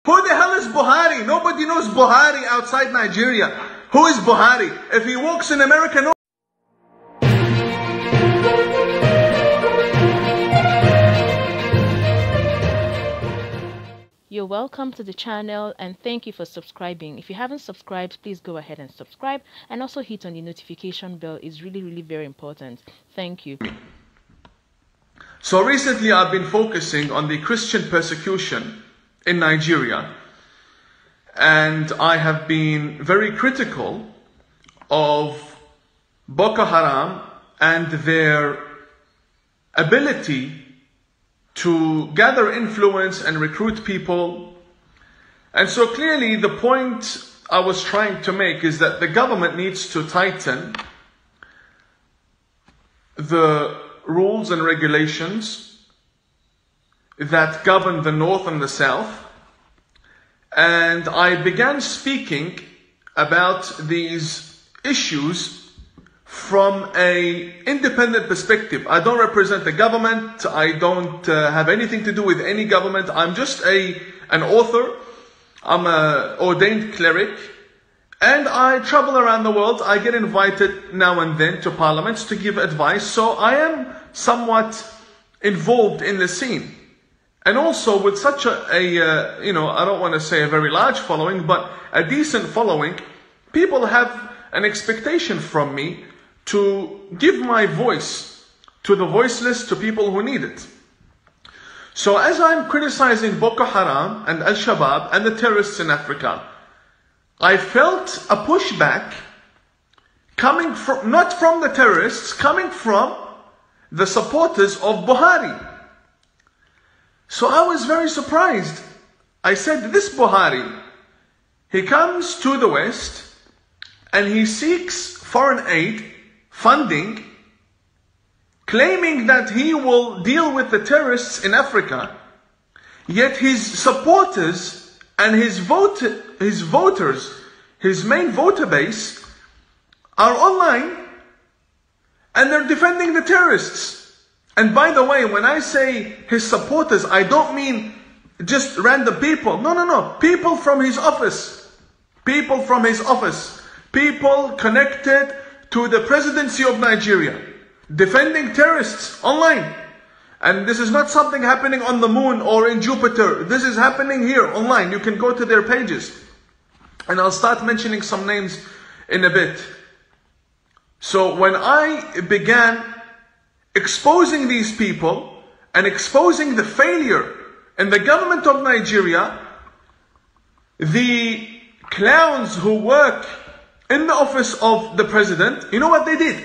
Who the hell is Buhari? Nobody knows Buhari outside Nigeria. Who is Buhari? If he walks in America, no. You're welcome to the channel and thank you for subscribing. If you haven't subscribed, please go ahead and subscribe and also hit on the notification bell. It's really very important. Thank you. So recently I've been focusing on the Christian persecution in Nigeria, and I have been very critical of Boko Haram and their ability to gather influence and recruit people. And so clearly the point I was trying to make is that the government needs to tighten the rules and regulations that govern the North and the South. And I began speaking about these issues from an independent perspective. I don't represent the government. I don't have anything to do with any government. I'm just an author. I'm an ordained cleric. And I travel around the world. I get invited now and then to parliaments to give advice. So I am somewhat involved in the scene. And also with such I don't want to say a very large following, but a decent following, people have an expectation from me to give my voice to the voiceless, to people who need it. So as I'm criticizing Boko Haram and Al-Shabaab and the terrorists in Africa, I felt a pushback coming from, not from the terrorists, coming from the supporters of Buhari. So I was very surprised. I said, this Buhari, he comes to the West and he seeks foreign aid, funding, claiming that he will deal with the terrorists in Africa, yet his supporters and his voters, his main voter base, are online and they're defending the terrorists. And by the way, when I say his supporters, I don't mean just random people. No. People from his office. People from his office. People connected to the presidency of Nigeria, defending terrorists online. And this is not something happening on the moon or in Jupiter. This is happening here online. You can go to their pages. And I'll start mentioning some names in a bit. So when I began exposing these people and exposing the failure in the government of Nigeria, the clowns who work in the office of the president, you know what they did?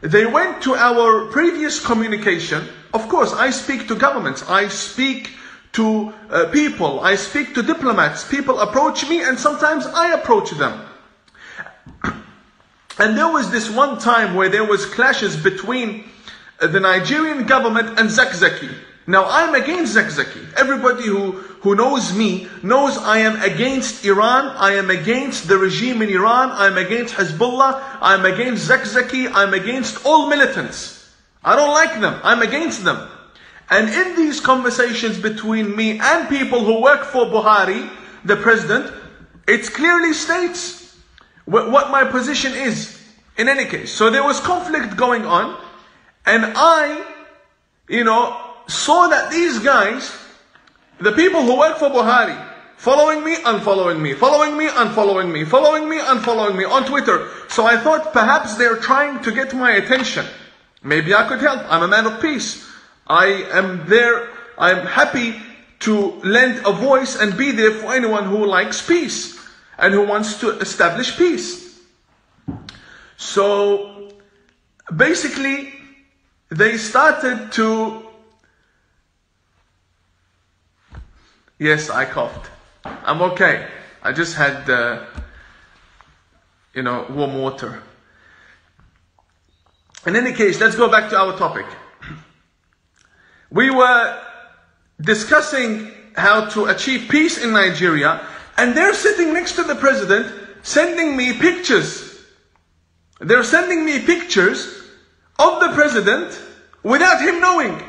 They went to our previous communication. Of course, I speak to governments. I speak to people. I speak to diplomats. People approach me and sometimes I approach them. And there was this one time where there was clashes between the Nigerian government and Zakzaki. Now, I'm against Zakzaki. Everybody who knows me knows I am against Iran. I am against the regime in Iran. I'm against Hezbollah. I'm against Zakzaki. I'm against all militants. I don't like them. I'm against them. And in these conversations between me and people who work for Buhari, the president, it clearly states what my position is in any case. So there was conflict going on. And I, saw that these guys, the people who work for Buhari, following me, unfollowing me, following me, unfollowing me, following me, unfollowing me on Twitter. So I thought perhaps they're trying to get my attention. Maybe I could help. I'm a man of peace. I am there. I'm happy to lend a voice and be there for anyone who likes peace and who wants to establish peace. So basically, they started to... Yes, I coughed. I'm okay. I just had, warm water. In any case, let's go back to our topic. We were discussing how to achieve peace in Nigeria, and they're sitting next to the president, sending me pictures. They're sending me pictures of the president without him knowing.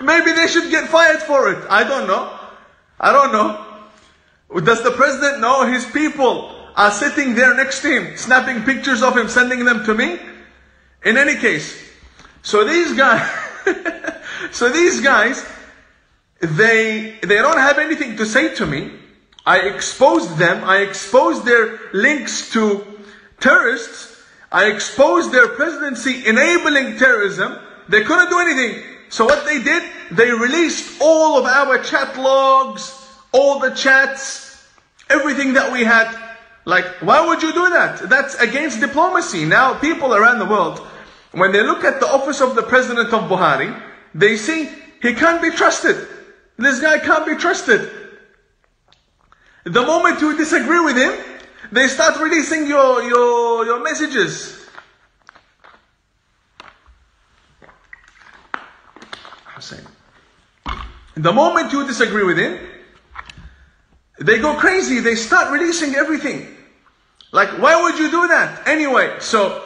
Maybe they should get fired for it. I don't know. I don't know. Does the president know his people are sitting there next to him, snapping pictures of him, sending them to me? In any case, so these guys, they don't have anything to say to me. I exposed them. I exposed their links to terrorists. I exposed their presidency enabling terrorism. They couldn't do anything. So what they did, they released all of our chat logs, all the chats, everything that we had. Like, why would you do that? That's against diplomacy. Now, people around the world, when they look at the office of the President of Buhari, they see he can't be trusted. This guy can't be trusted. The moment you disagree with him, they start releasing your messages. The moment you disagree with him, they go crazy. They start releasing everything. Like, why would you do that? Anyway, so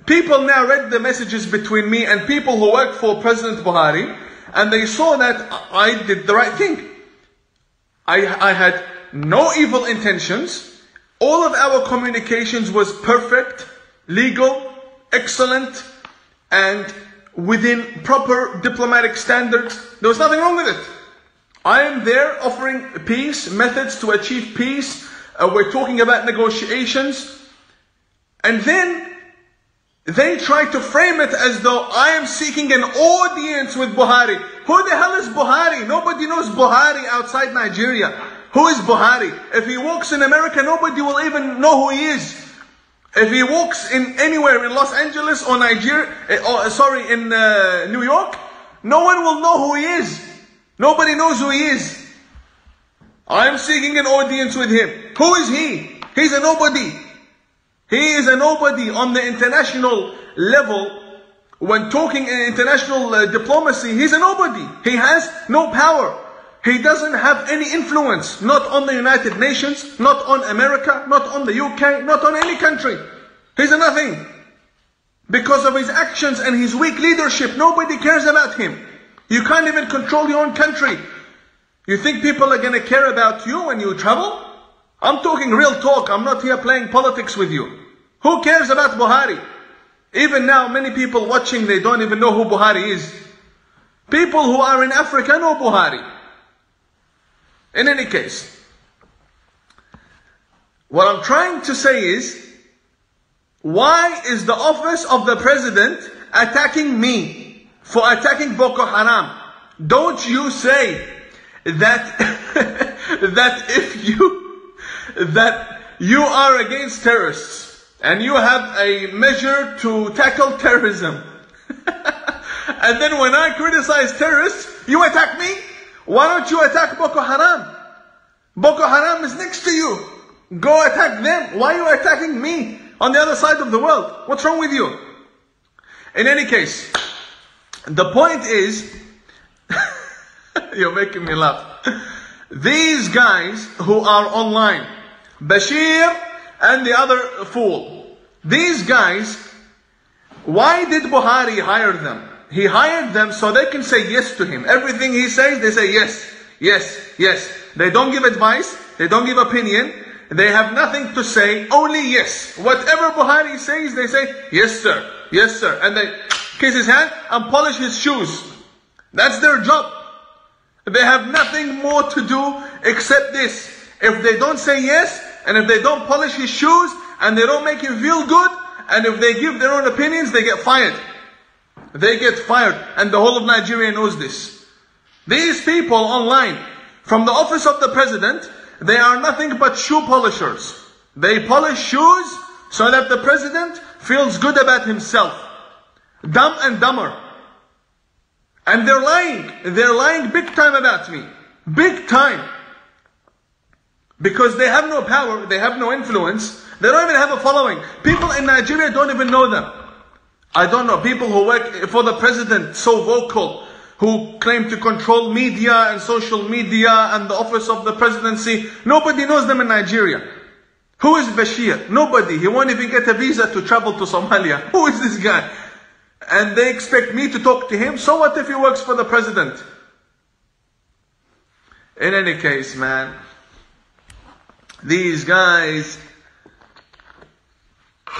people now read the messages between me and people who work for President Buhari, and they saw that I did the right thing. I had no evil intentions. All of our communications was perfect, legal, excellent, and within proper diplomatic standards. There was nothing wrong with it. I am there offering peace, methods to achieve peace. We're talking about negotiations. And then they try to frame it as though I am seeking an audience with Buhari. Who the hell is Buhari? Nobody knows Buhari outside Nigeria. Who is Buhari? If he walks in America, nobody will even know who he is. If he walks in anywhere in Los Angeles or in New York, no one will know who he is. Nobody knows who he is. I am seeking an audience with him. Who is he? He's a nobody. He is a nobody on the international level. When talking in international diplomacy, he's a nobody. He has no power. He doesn't have any influence. Not on the United Nations, not on America, not on the UK, not on any country. He's a nothing. Because of his actions and his weak leadership, nobody cares about him. You can't even control your own country. You think people are going to care about you when you travel? I'm talking real talk. I'm not here playing politics with you. Who cares about Buhari? Even now, many people watching, they don't even know who Buhari is. People who are in Africa know Buhari. In any case, what I'm trying to say is, why is the office of the president attacking me for attacking Boko Haram? Don't you say that that you are against terrorists and you have a measure to tackle terrorism. And then when I criticize terrorists, you attack me? Why don't you attack Boko Haram? Boko Haram is next to you. Go attack them. Why are you attacking me on the other side of the world? What's wrong with you? In any case, the point is, you're making me laugh. These guys who are online, Bashir and the other fool, these guys, why did Buhari hire them? He hired them so they can say yes to him. Everything he says, they say yes, yes, yes. They don't give advice, they don't give opinion, they have nothing to say, only yes. Whatever Buhari says, they say, yes sir, yes sir. And they kiss his hand and polish his shoes. That's their job. They have nothing more to do except this. If they don't say yes, and if they don't polish his shoes, and they don't make him feel good, and if they give their own opinions, they get fired. They get fired, and the whole of Nigeria knows this. These people online, from the office of the president, they are nothing but shoe polishers. They polish shoes so that the president feels good about himself. Dumb and dumber. And they're lying. They're lying big time about me. Big time. Because they have no power, they have no influence, they don't even have a following. People in Nigeria don't even know them. I don't know, people who work for the president, so vocal, who claim to control media and social media and the office of the presidency, nobody knows them in Nigeria. Who is Bashir? Nobody. He won't even get a visa to travel to Somalia. Who is this guy? And they expect me to talk to him? So what if he works for the president? In any case, man, these guys,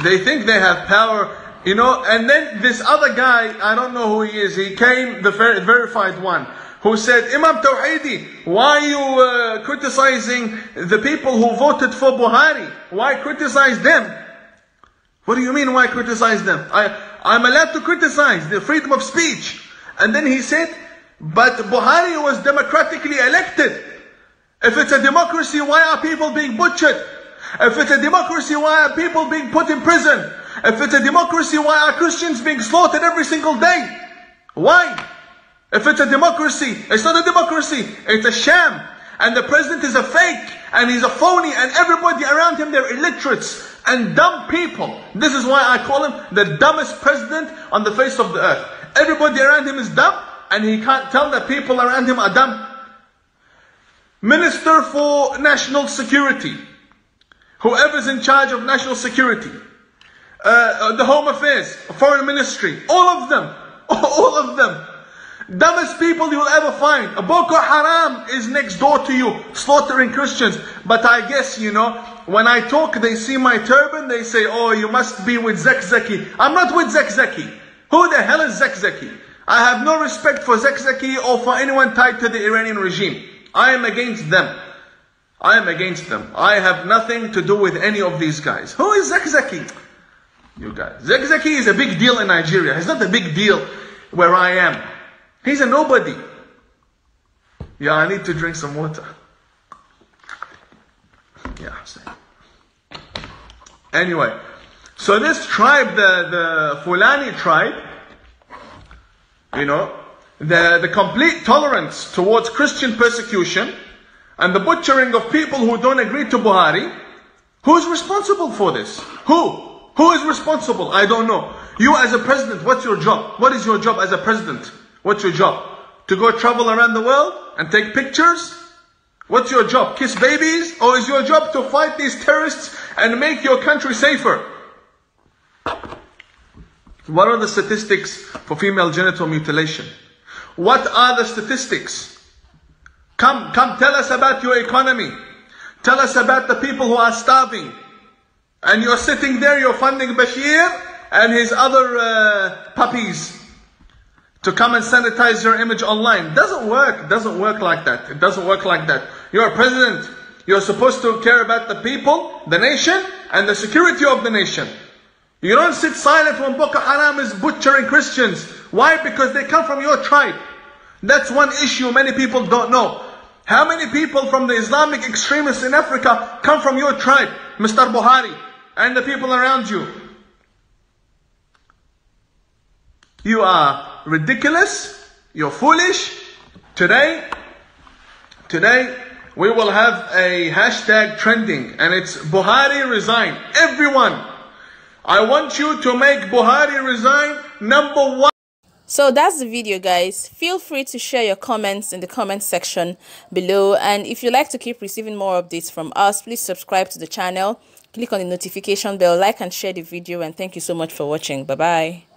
they think they have power, you know. And then this other guy, I don't know who he is, he came, the verified one, who said, Imam Tawhidi, why are you criticizing the people who voted for Buhari? Why criticize them? What do you mean, why criticize them? I'm allowed to criticize, the freedom of speech. And then he said, but Buhari was democratically elected. If it's a democracy, why are people being butchered? If it's a democracy, why are people being put in prison? If it's a democracy, why are Christians being slaughtered every single day? Why? If it's a democracy, it's not a democracy, it's a sham. And the president is a fake, and he's a phony, and everybody around him, they're illiterates and dumb people. This is why I call him the dumbest president on the face of the earth. Everybody around him is dumb, and he can't tell that people around him are dumb. Minister for National Security, whoever's in charge of national security, the Home Affairs, Foreign Ministry, all of them, dumbest people you'll ever find. Boko Haram is next door to you, slaughtering Christians. But I guess, you know, when I talk, they see my turban, they say, oh, you must be with Zakzaki. I'm not with Zakzaki. Who the hell is Zakzaki? I have no respect for Zakzaki or for anyone tied to the Iranian regime. I am against them. I am against them. I have nothing to do with any of these guys. Who is Zakzaki? You guys. Zakzaki is a big deal in Nigeria. It's not a big deal where I am. He's a nobody. Yeah, I need to drink some water. Yeah. Anyway, so this tribe, the Fulani tribe, you know, the complete tolerance towards Christian persecution and the butchering of people who don't agree to Buhari, who's responsible for this? Who is responsible? I don't know. You as a president, what's your job? What is your job as a president? What's your job? To go travel around the world and take pictures? What's your job? Kiss babies? Or is your job to fight these terrorists and make your country safer? What are the statistics for female genital mutilation? What are the statistics? Come tell us about your economy. Tell us about the people who are starving. And you're sitting there, you're funding Bashir and his other puppies to come and sanitize your image online. Doesn't work. It doesn't work like that. It doesn't work like that. You're a president. You're supposed to care about the people, the nation, and the security of the nation. You don't sit silent when Boko Haram is butchering Christians. Why? Because they come from your tribe. That's one issue many people don't know. How many people from the Islamic extremists in Africa come from your tribe, Mr. Buhari, and the people around you? You are ridiculous. You're foolish. Today, we will have a hashtag trending, and it's Buhari Resign. Everyone, I want you to make Buhari Resign #1. So that's the video, guys. Feel free to share your comments in the comment section below. And if you'd like to keep receiving more updates from us, please subscribe to the channel, click on the notification bell, like and share the video. And thank you so much for watching. Bye-bye.